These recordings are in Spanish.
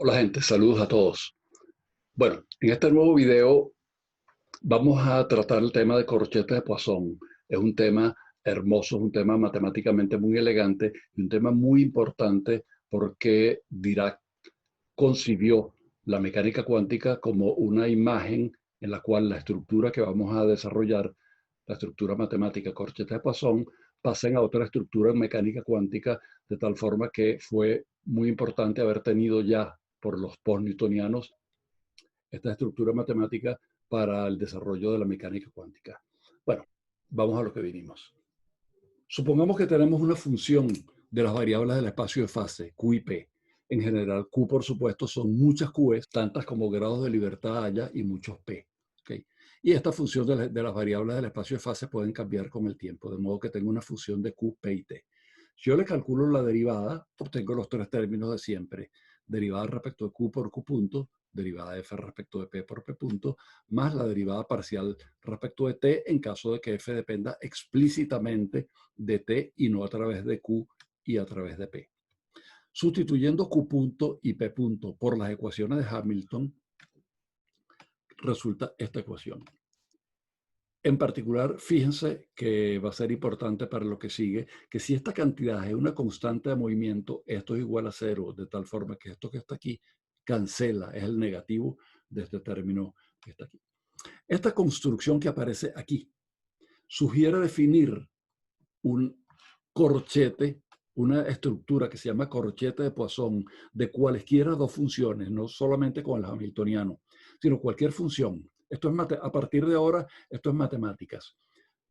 Hola gente, saludos a todos. Bueno, en este nuevo video vamos a tratar el tema de corchetes de Poisson. Es un tema hermoso, es un tema matemáticamente muy elegante y un tema muy importante porque Dirac concibió la mecánica cuántica como una imagen en la cual la estructura que vamos a desarrollar, la estructura matemática corchetes de Poisson, pasen a otra estructura en mecánica cuántica, de tal forma que fue muy importante haber tenido ya por los post-newtonianos esta estructura matemática para el desarrollo de la mecánica cuántica. Bueno, vamos a lo que vinimos. Supongamos que tenemos una función de las variables del espacio de fase, Q y P. En general, Q, por supuesto, son muchas Qs, tantas como grados de libertad haya y muchos P. ¿Okay? Y esta función de las variables del espacio de fase pueden cambiar con el tiempo, de modo que tengo una función de Q, P y T. Si yo le calculo la derivada, obtengo los tres términos de siempre. Derivada respecto de Q por Q punto, derivada de f respecto de p por p punto, más la derivada parcial respecto de t en caso de que f dependa explícitamente de t y no a través de q y a través de p. Sustituyendo q punto y p punto por las ecuaciones de Hamilton, resulta esta ecuación. En particular, fíjense que va a ser importante para lo que sigue, que si esta cantidad es una constante de movimiento, esto es igual a cero, de tal forma que esto que está aquí cancela, es el negativo de este término que está aquí. Esta construcción que aparece aquí sugiere definir un corchete, una estructura que se llama corchete de Poisson, de cualesquiera dos funciones, no solamente con el hamiltoniano, sino cualquier función. Esto es a partir de ahora, esto es matemáticas.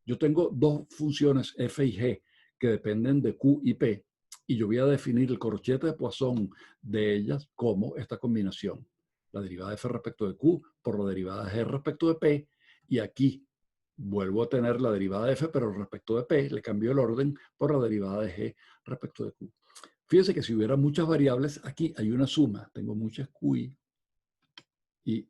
Yo tengo dos funciones f y g que dependen de q y p, y yo voy a definir el corchete de Poisson de ellas como esta combinación. La derivada de f respecto de q por la derivada de g respecto de p, y aquí vuelvo a tener la derivada de f, pero respecto de p le cambio el orden por la derivada de g respecto de q. Fíjense que si hubiera muchas variables, aquí hay una suma. Tengo muchas qi y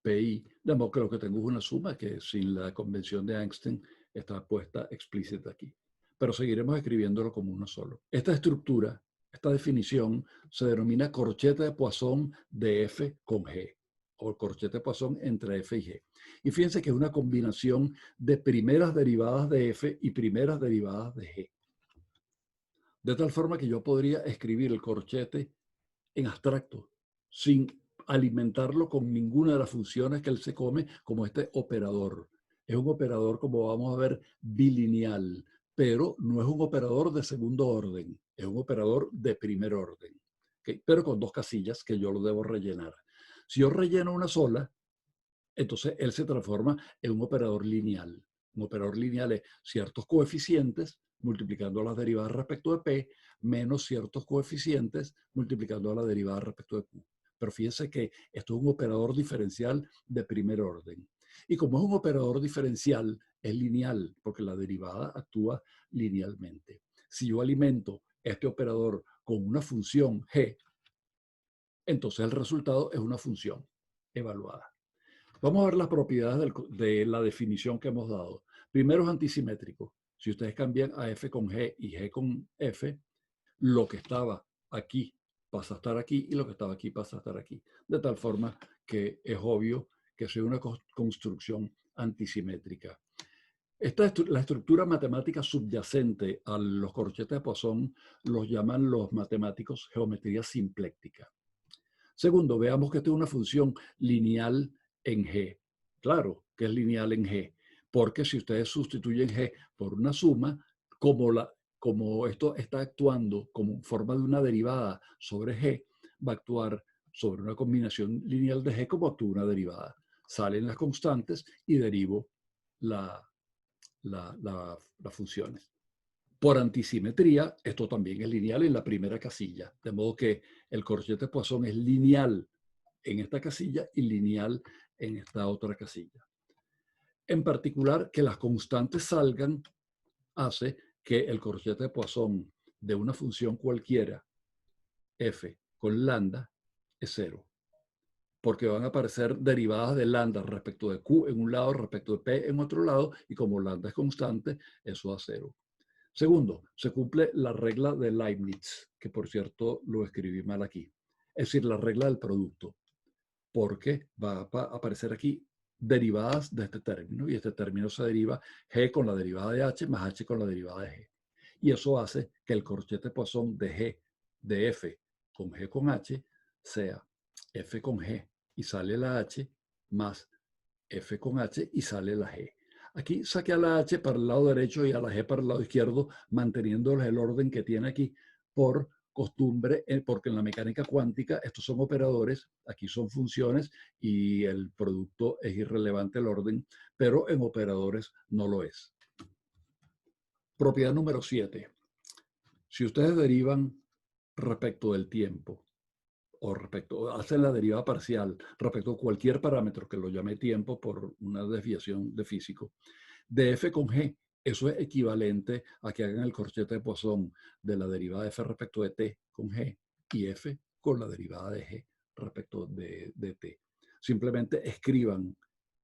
pi, de modo que lo que tengo es una suma que sin la convención de Einstein está puesta explícita aquí. Pero seguiremos escribiéndolo como uno solo. Esta estructura, esta definición, se denomina corchete de Poisson de f con g, o corchete de Poisson entre f y g. Y fíjense que es una combinación de primeras derivadas de f y primeras derivadas de g. De tal forma que yo podría escribir el corchete en abstracto, sin alimentarlo con ninguna de las funciones que él se come, como este operador. Es un operador, como vamos a ver, bilineal, pero no es un operador de segundo orden, es un operador de primer orden, ¿okay? Pero con dos casillas que yo lo debo rellenar. Si yo relleno una sola, entonces él se transforma en un operador lineal. Un operador lineal es ciertos coeficientes multiplicando las derivadas respecto de p, menos ciertos coeficientes multiplicando la derivada respecto de q. Pero fíjense que esto es un operador diferencial de primer orden. Y como es un operador diferencial, es lineal, porque la derivada actúa linealmente. Si yo alimento este operador con una función g, entonces el resultado es una función evaluada. Vamos a ver las propiedades de la definición que hemos dado. Primero es antisimétrico. Si ustedes cambian a f con g y g con f, lo que estaba aquí pasa a estar aquí y lo que estaba aquí pasa a estar aquí. De tal forma que es obvio que es una construcción antisimétrica. La estructura matemática subyacente a los corchetes de Poisson los llaman los matemáticos geometría simpléctica. Segundo, veamos que esto es una función lineal en G. Claro que es lineal en G, porque si ustedes sustituyen G por una suma, como esto está actuando como forma de una derivada sobre G, va a actuar sobre una combinación lineal de G como actúa una derivada. Salen las constantes y derivo las funciones. Por antisimetría, esto también es lineal en la primera casilla, de modo que el corchete de Poisson es lineal en esta casilla y lineal en esta otra casilla. En particular, que las constantes salgan hace que el corchete de Poisson de una función cualquiera, f con lambda, es cero, porque van a aparecer derivadas de lambda respecto de q en un lado, respecto de p en otro lado, y como lambda es constante, eso da cero. Segundo, se cumple la regla de Leibniz, que por cierto lo escribí mal aquí. es decir, la regla del producto, porque va a aparecer aquí derivadas de este término, y este término se deriva G con la derivada de H más H con la derivada de G. Y eso hace que el corchete Poisson de G, de F con G con H, sea F con G y sale la H más F con H y sale la G. Aquí saqué a la H para el lado derecho y a la G para el lado izquierdo, manteniendo el orden que tiene aquí por costumbre, porque en la mecánica cuántica estos son operadores, aquí son funciones y el producto es irrelevante el orden, pero en operadores no lo es. Propiedad número 7. Si ustedes derivan respecto del tiempo, o hacen la derivada parcial respecto a cualquier parámetro que lo llame tiempo por una desviación de físico, de f con g, eso es equivalente a que hagan el corchete de Poisson de la derivada de f respecto de t con g y f con la derivada de g respecto de t. Simplemente escriban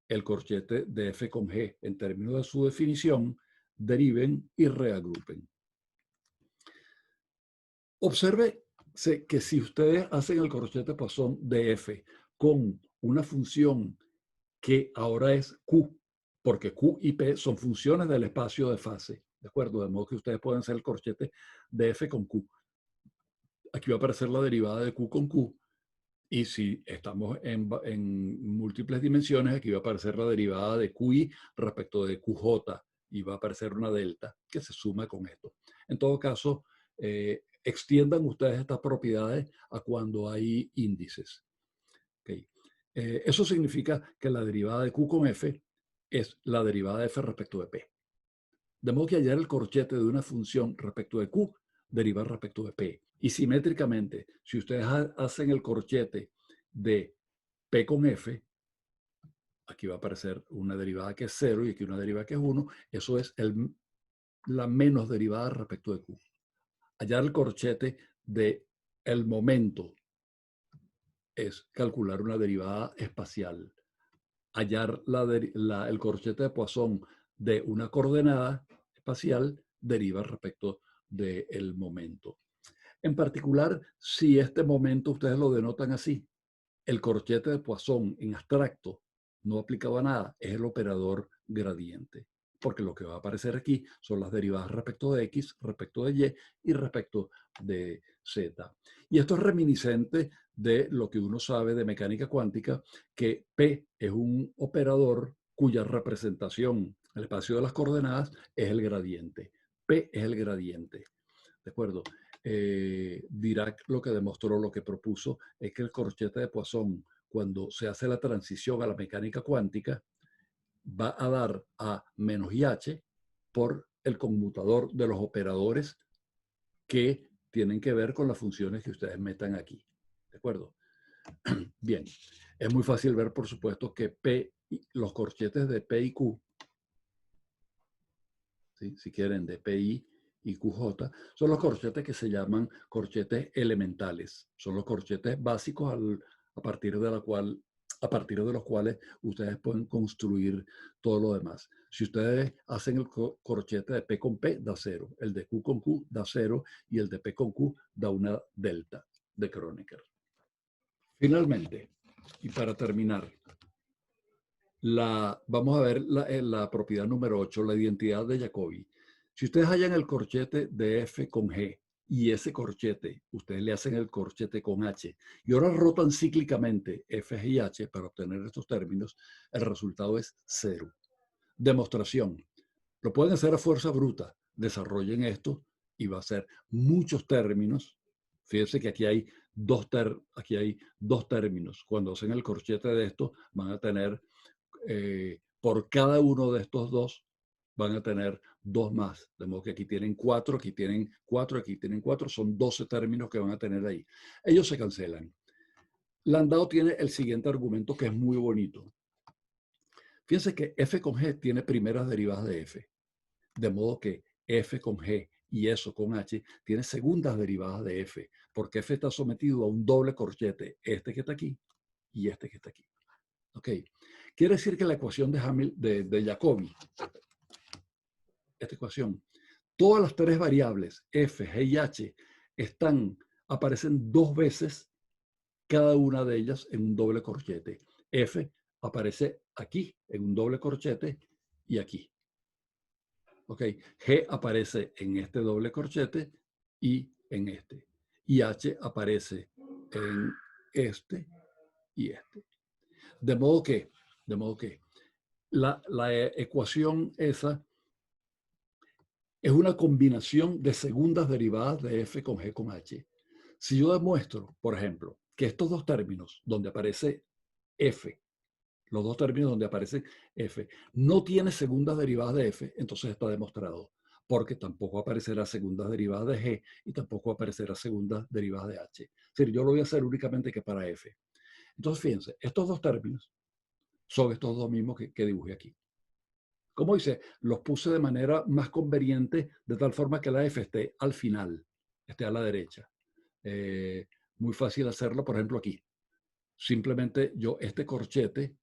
el corchete de f con g en términos de su definición, deriven y reagrupen. Observe que si ustedes hacen el corchete Poisson de f con una función que ahora es q, porque q y p son funciones del espacio de fase, ¿de acuerdo? De modo que ustedes pueden hacer el corchete de f con q. Aquí va a aparecer la derivada de q con q, y si estamos en múltiples dimensiones, aquí va a aparecer la derivada de qi respecto de qj, y va a aparecer una delta que se suma con esto. En todo caso, extiendan ustedes estas propiedades a cuando hay índices. Okay. Eso significa que la derivada de q con f es la derivada de f respecto de p. De modo que hallar el corchete de una función respecto de q deriva respecto de p. Y simétricamente, si ustedes hacen el corchete de p con f, aquí va a aparecer una derivada que es 0 y aquí una derivada que es 1, eso es la menos derivada respecto de q. Hallar el corchete de el momento es calcular una derivada espacial. Hallar el corchete de Poisson de una coordenada espacial deriva respecto del momento. En particular, si este momento ustedes lo denotan así, el corchete de Poisson en abstracto no aplicado a nada, es el operador gradiente, porque lo que va a aparecer aquí son las derivadas respecto de x, respecto de y y respecto de z. Y esto es reminiscente de lo que uno sabe de mecánica cuántica, que P es un operador cuya representación, el espacio de las coordenadas, es el gradiente. P es el gradiente. ¿De acuerdo? Dirac lo que demostró, lo que propuso, es que el corchete de Poisson, cuando se hace la transición a la mecánica cuántica, va a dar a menos IH por el conmutador de los operadores que tienen que ver con las funciones que ustedes metan aquí. ¿De acuerdo? Bien, es muy fácil ver, por supuesto, que los corchetes de P y Q, ¿sí? Si quieren, de PI y QJ, son los corchetes que se llaman corchetes elementales. Son los corchetes básicos a partir de los cuales ustedes pueden construir todo lo demás. Si ustedes hacen el corchete de P con P, da 0. El de Q con Q da 0 y el de P con Q da una delta de Kronecker. Finalmente, y para terminar, vamos a ver la propiedad número 8, la identidad de Jacobi. Si ustedes hallan el corchete de F con G y ese corchete, ustedes le hacen el corchete con H y ahora rotan cíclicamente F, G y H para obtener estos términos, el resultado es 0. Demostración. Lo pueden hacer a fuerza bruta. Desarrollen esto y va a ser muchos términos. Fíjense que aquí hay dos términos. Cuando hacen el corchete de esto, van a tener por cada uno de estos dos van a tener dos más. De modo que aquí tienen 4, aquí tienen 4, aquí tienen 4. Son 12 términos que van a tener ahí. Ellos se cancelan. Landau tiene el siguiente argumento que es muy bonito. Fíjense que f con g tiene primeras derivadas de f. De modo que f con g y eso con h tiene segundas derivadas de f, porque f está sometido a un doble corchete, este que está aquí y este que está aquí. ¿Ok? Quiere decir que la ecuación de Jacobi, esta ecuación, todas las tres variables, f, g y h, aparecen dos veces cada una de ellas en un doble corchete. F aparece aquí en un doble corchete y aquí. ¿Ok? G aparece en este doble corchete y en este. Y H aparece en este y este. De modo que, de modo que la ecuación esa es una combinación de segundas derivadas de f con g con h. Si yo demuestro, por ejemplo, que estos dos términos donde aparece f, los dos términos donde aparece f, no tiene segundas derivadas de f, entonces está demostrado, porque tampoco aparecerá segundas derivadas de g y tampoco aparecerá segundas derivadas de h. Es decir, yo lo voy a hacer únicamente que para f. Entonces, fíjense, estos dos términos son estos dos mismos que dibujé aquí. Como dice, los puse de manera más conveniente, de tal forma que la F esté al final, esté a la derecha. Eh, Muy fácil hacerlo, por ejemplo, aquí. Simplemente yo este corchete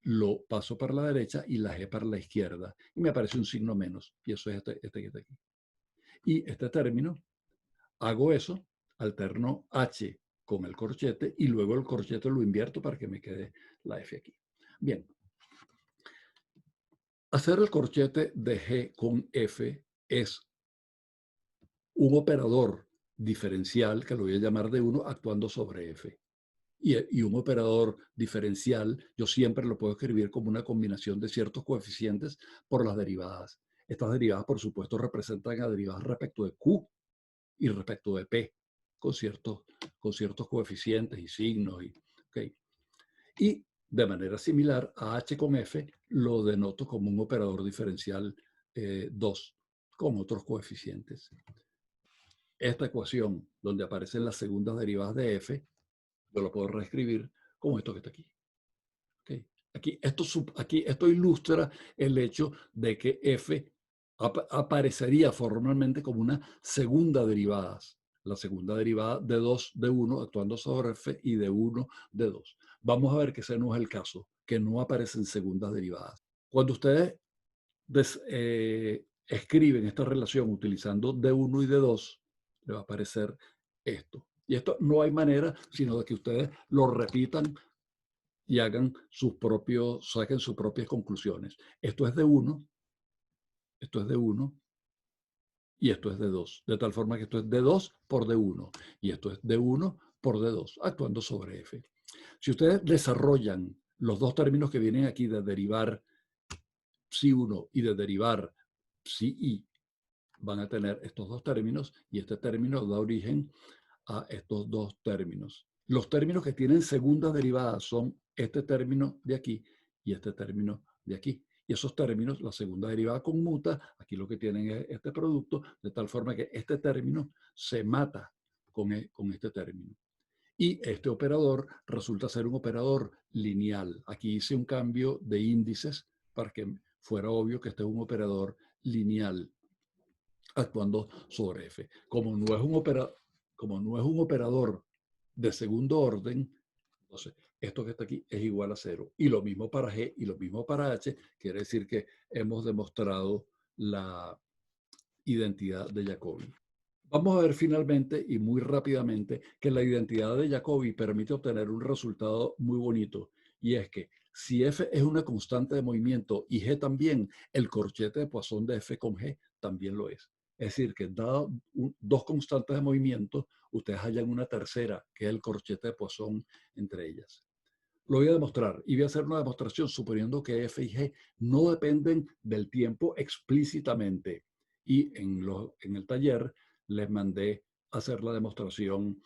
lo paso para la derecha y la G para la izquierda. Y me aparece un signo menos. Y eso es este que está aquí. Y este término, hago eso, alterno H con el corchete y luego el corchete lo invierto para que me quede la F aquí. Bien, hacer el corchete de G con F es un operador diferencial, que lo voy a llamar de 1, actuando sobre f. Y un operador diferencial, yo siempre lo puedo escribir como una combinación de ciertos coeficientes por las derivadas. Estas derivadas, por supuesto, representan a derivadas respecto de q y respecto de p, con ciertos coeficientes y signos. Okay. Y de manera similar a h con f, lo denoto como un operador diferencial 2, con otros coeficientes. Esta ecuación donde aparecen las segundas derivadas de f, yo lo puedo reescribir como esto que está aquí. ¿Okay? Esto ilustra el hecho de que f aparecería formalmente como una segunda derivada. La segunda derivada de 2 de 1 actuando sobre f y de 1 de 2. Vamos a ver que ese no es el caso, que no aparecen segundas derivadas. Cuando ustedes escriben esta relación utilizando D1 y D2, le va a aparecer esto. Y esto no hay manera sino de que ustedes lo repitan y saquen sus propias conclusiones. Esto es de 1, esto es de 1 y esto es de 2. De tal forma que esto es de 2 por de 1 y esto es de 1 por de 2, actuando sobre F. Si ustedes desarrollan los dos términos que vienen aquí de derivar psi1 y de derivar psi, van a tener estos dos términos y este término da origen a estos dos términos. Los términos que tienen segundas derivadas son este término de aquí y este término de aquí. Y esos términos, la segunda derivada conmuta, aquí lo que tienen es este producto, de tal forma que este término se mata con este término. Y este operador resulta ser un operador lineal. Aquí hice un cambio de índices para que fuera obvio que este es un operador lineal actuando sobre F. Como no es un operador de segundo orden, entonces esto que está aquí es igual a 0. Y lo mismo para G y lo mismo para H, quiere decir que hemos demostrado la identidad de Jacobi. Vamos a ver finalmente y muy rápidamente que la identidad de Jacobi permite obtener un resultado muy bonito, y es que si F es una constante de movimiento y G también, el corchete de Poisson de F con G también lo es. Es decir, que dado dos constantes de movimiento, ustedes hallan una tercera, que es el corchete de Poisson entre ellas. Lo voy a demostrar y voy a hacer una demostración suponiendo que F y G no dependen del tiempo explícitamente. Y en el taller les mandé hacer la demostración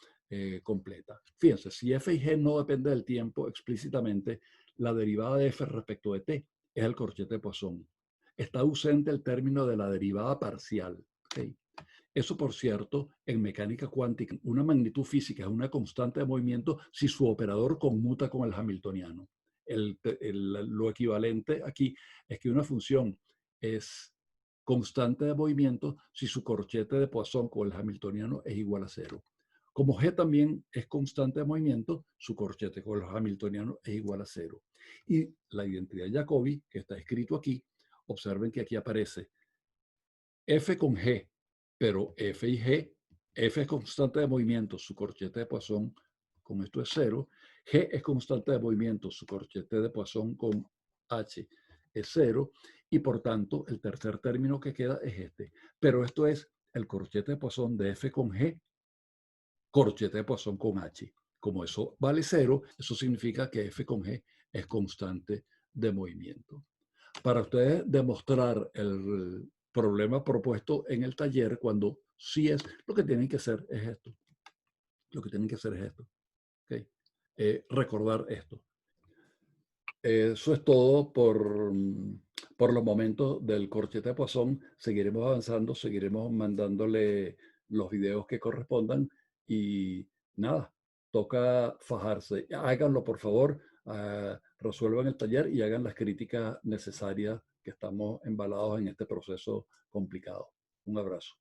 completa. Fíjense, si F y G no depende del tiempo explícitamente, la derivada de F respecto de T es el corchete de Poisson. Está ausente el término de la derivada parcial. ¿Okay? Eso, por cierto, en mecánica cuántica, una magnitud física es una constante de movimiento si su operador conmuta con el hamiltoniano. Lo equivalente aquí es que una función es constante de movimiento si su corchete de Poisson con el hamiltoniano es igual a 0. Como G también es constante de movimiento, su corchete con el hamiltoniano es igual a 0. Y la identidad de Jacobi, que está escrito aquí, observen que aquí aparece F con G, pero F y G, F es constante de movimiento, su corchete de Poisson con esto es cero. G es constante de movimiento, su corchete de Poisson con H es cero, y por tanto el tercer término que queda es este. Pero esto es el corchete de Poisson de F con G, corchete de Poisson con H. Como eso vale cero, eso significa que F con G es constante de movimiento. Para ustedes demostrar el problema propuesto en el taller, cuando sí es, lo que tienen que hacer es esto. Lo que tienen que hacer es esto. ¿Okay? Recordar esto. Eso es todo por los momentos del corchete de Poisson. Seguiremos avanzando, seguiremos mandándole los videos que correspondan y nada, toca fajarse. Háganlo, por favor, resuelvan el taller y hagan las críticas necesarias, que estamos embalados en este proceso complicado. Un abrazo.